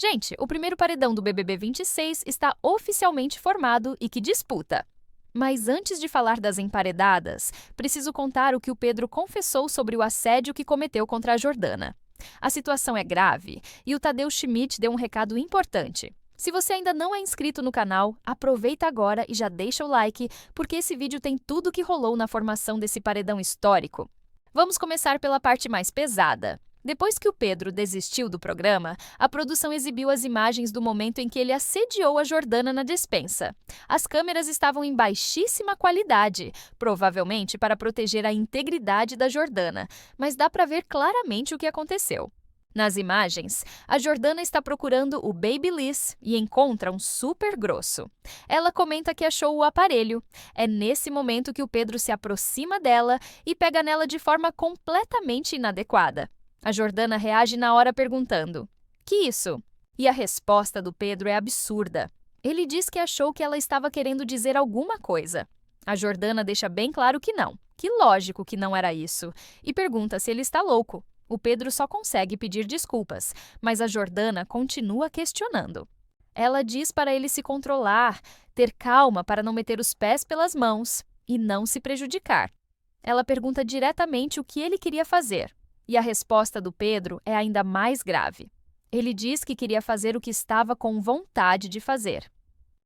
Gente, o primeiro paredão do BBB 26 está oficialmente formado e que disputa. Mas antes de falar das emparedadas, preciso contar o que o Pedro confessou sobre o assédio que cometeu contra a Jordana. A situação é grave e o Tadeu Schmidt deu um recado importante. Se você ainda não é inscrito no canal, aproveita agora e já deixa o like, porque esse vídeo tem tudo o que rolou na formação desse paredão histórico. Vamos começar pela parte mais pesada. Depois que o Pedro desistiu do programa, a produção exibiu as imagens do momento em que ele assediou a Jordana na despensa. As câmeras estavam em baixíssima qualidade, provavelmente para proteger a integridade da Jordana, mas dá para ver claramente o que aconteceu. Nas imagens, a Jordana está procurando o Babyliss e encontra um super grosso. Ela comenta que achou o aparelho. É nesse momento que o Pedro se aproxima dela e pega nela de forma completamente inadequada. A Jordana reage na hora perguntando: "Que isso?" E a resposta do Pedro é absurda. Ele diz que achou que ela estava querendo dizer alguma coisa. A Jordana deixa bem claro que não, que lógico que não era isso, e pergunta se ele está louco. O Pedro só consegue pedir desculpas, mas a Jordana continua questionando. Ela diz para ele se controlar, ter calma para não meter os pés pelas mãos e não se prejudicar. Ela pergunta diretamente o que ele queria fazer. E a resposta do Pedro é ainda mais grave. Ele diz que queria fazer o que estava com vontade de fazer.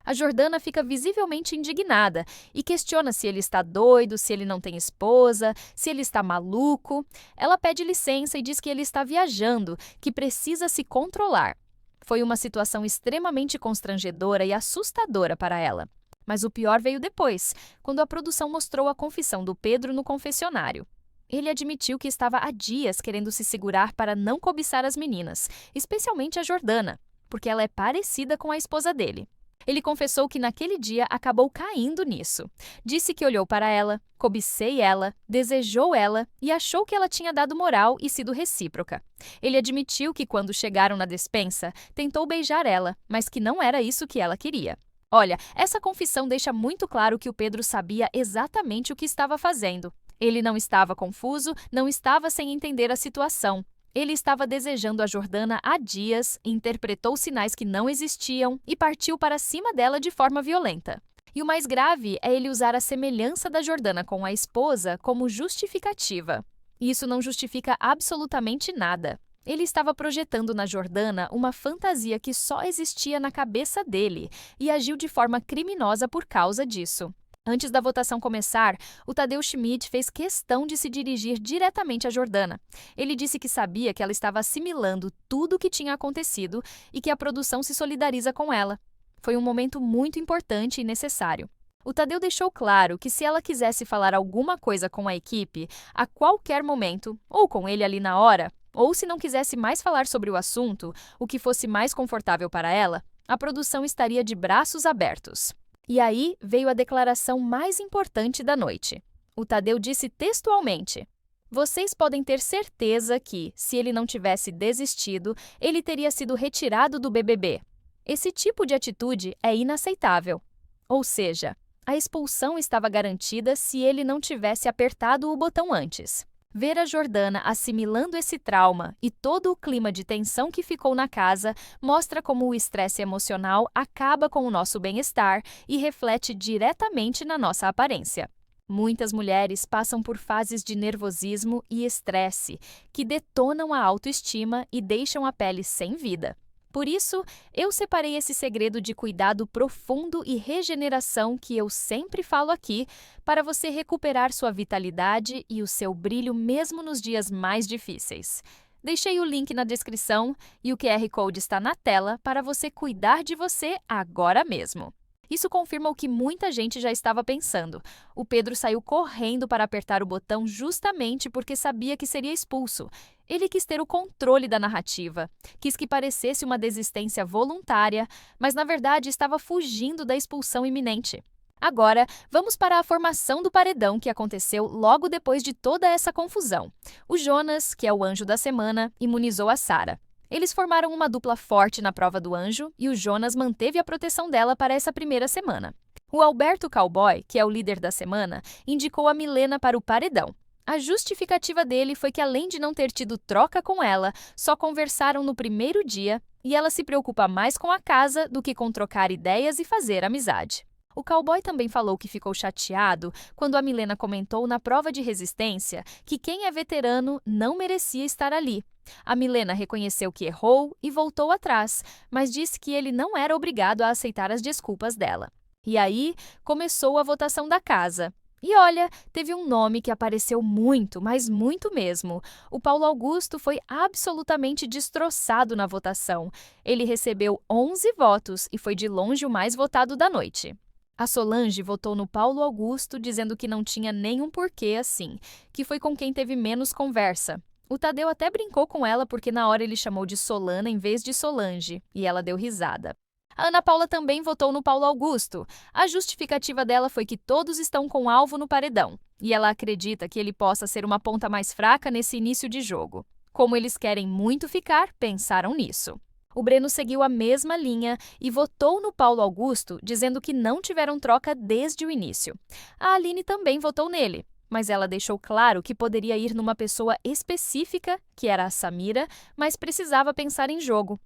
A Jordana fica visivelmente indignada e questiona se ele está doido, se ele não tem esposa, se ele está maluco. Ela pede licença e diz que ele está viajando, que precisa se controlar. Foi uma situação extremamente constrangedora e assustadora para ela. Mas o pior veio depois, quando a produção mostrou a confissão do Pedro no confessionário. Ele admitiu que estava há dias querendo se segurar para não cobiçar as meninas, especialmente a Jordana, porque ela é parecida com a esposa dele. Ele confessou que naquele dia acabou caindo nisso. Disse que olhou para ela, cobicei ela, desejou ela e achou que ela tinha dado moral e sido recíproca. Ele admitiu que quando chegaram na despensa, tentou beijar ela, mas que não era isso que ela queria. Olha, essa confissão deixa muito claro que o Pedro sabia exatamente o que estava fazendo. Ele não estava confuso, não estava sem entender a situação. Ele estava desejando a Jordana há dias, interpretou sinais que não existiam e partiu para cima dela de forma violenta. E o mais grave é ele usar a semelhança da Jordana com a esposa como justificativa. Isso não justifica absolutamente nada. Ele estava projetando na Jordana uma fantasia que só existia na cabeça dele e agiu de forma criminosa por causa disso. Antes da votação começar, o Tadeu Schmidt fez questão de se dirigir diretamente à Jordana. Ele disse que sabia que ela estava assimilando tudo o que tinha acontecido e que a produção se solidariza com ela. Foi um momento muito importante e necessário. O Tadeu deixou claro que se ela quisesse falar alguma coisa com a equipe, a qualquer momento, ou com ele ali na hora, ou se não quisesse mais falar sobre o assunto, o que fosse mais confortável para ela, a produção estaria de braços abertos. E aí veio a declaração mais importante da noite. O Tadeu disse textualmente: "Vocês podem ter certeza que, se ele não tivesse desistido, ele teria sido retirado do BBB. Esse tipo de atitude é inaceitável." Ou seja, a expulsão estava garantida se ele não tivesse apertado o botão antes. Ver a Jordana assimilando esse trauma e todo o clima de tensão que ficou na casa mostra como o estresse emocional acaba com o nosso bem-estar e reflete diretamente na nossa aparência. Muitas mulheres passam por fases de nervosismo e estresse que detonam a autoestima e deixam a pele sem vida. Por isso, eu separei esse segredo de cuidado profundo e regeneração que eu sempre falo aqui para você recuperar sua vitalidade e o seu brilho mesmo nos dias mais difíceis. Deixei o link na descrição e o QR Code está na tela para você cuidar de você agora mesmo. Isso confirma o que muita gente já estava pensando. O Pedro saiu correndo para apertar o botão justamente porque sabia que seria expulso. Ele quis ter o controle da narrativa, quis que parecesse uma desistência voluntária, mas na verdade estava fugindo da expulsão iminente. Agora, vamos para a formação do paredão que aconteceu logo depois de toda essa confusão. O Jonas, que é o anjo da semana, imunizou a Sara. Eles formaram uma dupla forte na prova do anjo e o Jonas manteve a proteção dela para essa primeira semana. O Alberto Cowboy, que é o líder da semana, indicou a Milena para o paredão. A justificativa dele foi que, além de não ter tido troca com ela, só conversaram no primeiro dia e ela se preocupa mais com a casa do que com trocar ideias e fazer amizade. O cowboy também falou que ficou chateado quando a Milena comentou na prova de resistência que quem é veterano não merecia estar ali. A Milena reconheceu que errou e voltou atrás, mas disse que ele não era obrigado a aceitar as desculpas dela. E aí começou a votação da casa. E olha, teve um nome que apareceu muito, mas muito mesmo. O Paulo Augusto foi absolutamente destroçado na votação. Ele recebeu 11 votos e foi de longe o mais votado da noite. A Solange votou no Paulo Augusto, dizendo que não tinha nenhum porquê assim, que foi com quem teve menos conversa. O Tadeu até brincou com ela porque na hora ele chamou de Solana em vez de Solange, e ela deu risada. A Ana Paula também votou no Paulo Augusto. A justificativa dela foi que todos estão com alvo no paredão, e ela acredita que ele possa ser uma ponta mais fraca nesse início de jogo. Como eles querem muito ficar, pensaram nisso. O Breno seguiu a mesma linha e votou no Paulo Augusto, dizendo que não tiveram troca desde o início. A Aline também votou nele, mas ela deixou claro que poderia ir numa pessoa específica, que era a Samira, mas precisava pensar em jogo.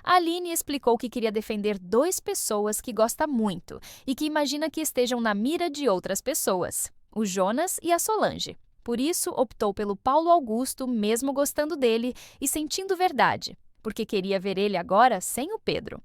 A Aline explicou que queria defender 2 pessoas que gosta muito e que imagina que estejam na mira de outras pessoas, o Jonas e a Solange. Por isso, optou pelo Paulo Augusto, mesmo gostando dele e sentindo verdade, porque queria ver ele agora sem o Pedro.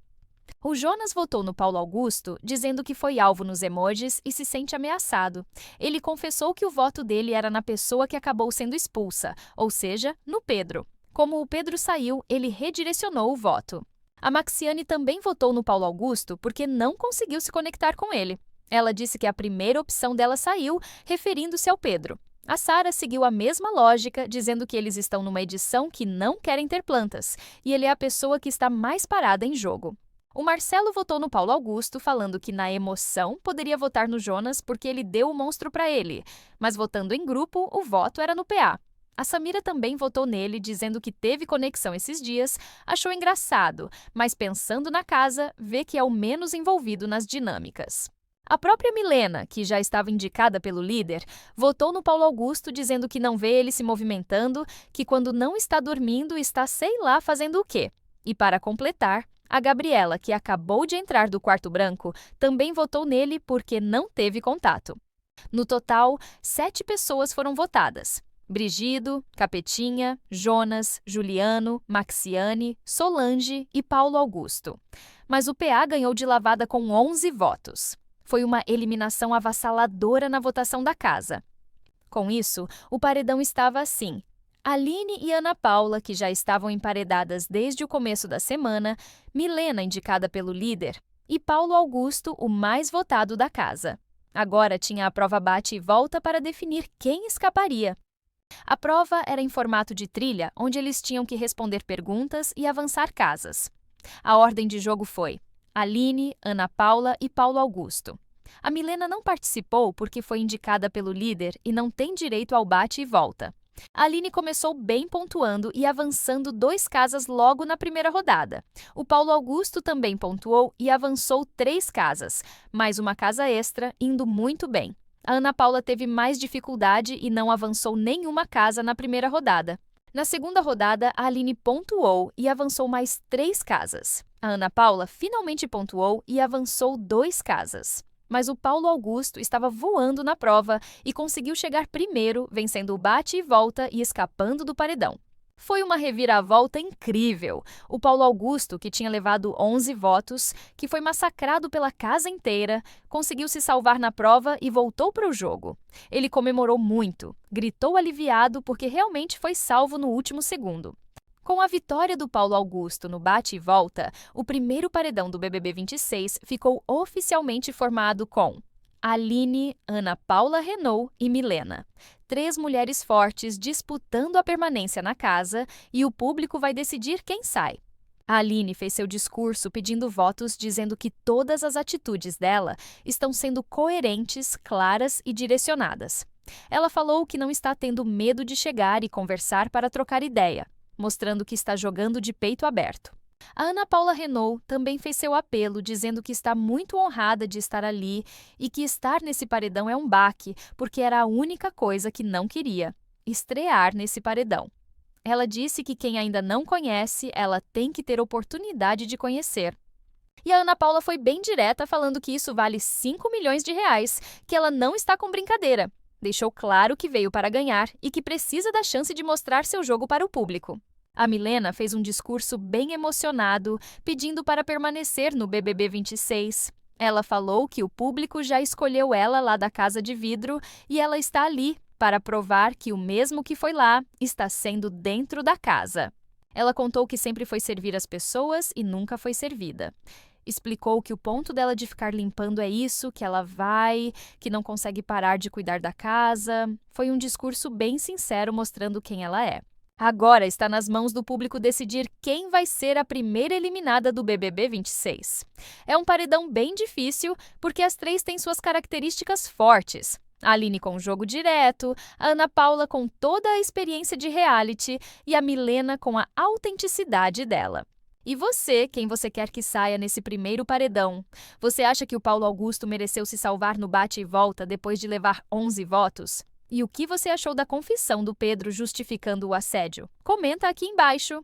O Jonas votou no Paulo Augusto, dizendo que foi alvo nos emojis e se sente ameaçado. Ele confessou que o voto dele era na pessoa que acabou sendo expulsa, ou seja, no Pedro. Como o Pedro saiu, ele redirecionou o voto. A Maxiane também votou no Paulo Augusto porque não conseguiu se conectar com ele. Ela disse que a primeira opção dela saiu, referindo-se ao Pedro. A Sara seguiu a mesma lógica, dizendo que eles estão numa edição que não querem ter plantas, e ele é a pessoa que está mais parada em jogo. O Marcelo votou no Paulo Augusto, falando que na emoção poderia votar no Jonas porque ele deu o monstro para ele, mas votando em grupo, o voto era no PA. A Samira também votou nele, dizendo que teve conexão esses dias, achou engraçado, mas pensando na casa, vê que é o menos envolvido nas dinâmicas. A própria Milena, que já estava indicada pelo líder, votou no Paulo Augusto, dizendo que não vê ele se movimentando, que quando não está dormindo está sei lá fazendo o quê. E para completar, a Gabriela, que acabou de entrar do quarto branco, também votou nele porque não teve contato. No total, 7 pessoas foram votadas. Brigido, Capetinha, Jonas, Juliano, Maxiane, Solange e Paulo Augusto. Mas o PA ganhou de lavada com 11 votos. Foi uma eliminação avassaladora na votação da casa. Com isso, o paredão estava assim: Aline e Ana Paula, que já estavam emparedadas desde o começo da semana, Milena, indicada pelo líder, e Paulo Augusto, o mais votado da casa. Agora tinha a prova bate e volta para definir quem escaparia. A prova era em formato de trilha, onde eles tinham que responder perguntas e avançar casas. A ordem de jogo foi Aline, Ana Paula e Paulo Augusto. A Milena não participou porque foi indicada pelo líder e não tem direito ao bate e volta. A Aline começou bem pontuando e avançando 2 casas logo na primeira rodada. O Paulo Augusto também pontuou e avançou 3 casas, mais uma casa extra, indo muito bem. A Ana Paula teve mais dificuldade e não avançou nenhuma casa na primeira rodada. Na segunda rodada, a Aline pontuou e avançou mais 3 casas. A Ana Paula finalmente pontuou e avançou 2 casas. Mas o Paulo Augusto estava voando na prova e conseguiu chegar primeiro, vencendo o bate e volta e escapando do paredão. Foi uma reviravolta incrível. O Paulo Augusto, que tinha levado 11 votos, que foi massacrado pela casa inteira, conseguiu se salvar na prova e voltou para o jogo. Ele comemorou muito, gritou aliviado porque realmente foi salvo no último segundo. Com a vitória do Paulo Augusto no bate e volta, o primeiro paredão do BBB 26 ficou oficialmente formado com Aline, Ana Paula Renault e Milena. 3 mulheres fortes disputando a permanência na casa e o público vai decidir quem sai. A Aline fez seu discurso pedindo votos, dizendo que todas as atitudes dela estão sendo coerentes, claras e direcionadas. Ela falou que não está tendo medo de chegar e conversar para trocar ideia, mostrando que está jogando de peito aberto. A Ana Paula Renault também fez seu apelo, dizendo que está muito honrada de estar ali e que estar nesse paredão é um baque, porque era a única coisa que não queria: estrear nesse paredão. Ela disse que quem ainda não conhece, ela tem que ter oportunidade de conhecer. E a Ana Paula foi bem direta, falando que isso vale 5 milhões de reais, que ela não está com brincadeira. Deixou claro que veio para ganhar e que precisa da chance de mostrar seu jogo para o público. A Milena fez um discurso bem emocionado, pedindo para permanecer no BBB 26. Ela falou que o público já escolheu ela lá da Casa de Vidro e ela está ali para provar que o mesmo que foi lá está sendo dentro da casa. Ela contou que sempre foi servir as pessoas e nunca foi servida. Explicou que o ponto dela de ficar limpando é isso, que ela vai, que não consegue parar de cuidar da casa. Foi um discurso bem sincero mostrando quem ela é. Agora está nas mãos do público decidir quem vai ser a primeira eliminada do BBB 26. É um paredão bem difícil, porque as três têm suas características fortes. A Aline com jogo direto, a Ana Paula com toda a experiência de reality e a Milena com a autenticidade dela. E você, quem você quer que saia nesse primeiro paredão? Você acha que o Paulo Augusto mereceu se salvar no bate e volta depois de levar 11 votos? E o que você achou da confissão do Pedro justificando o assédio? Comenta aqui embaixo!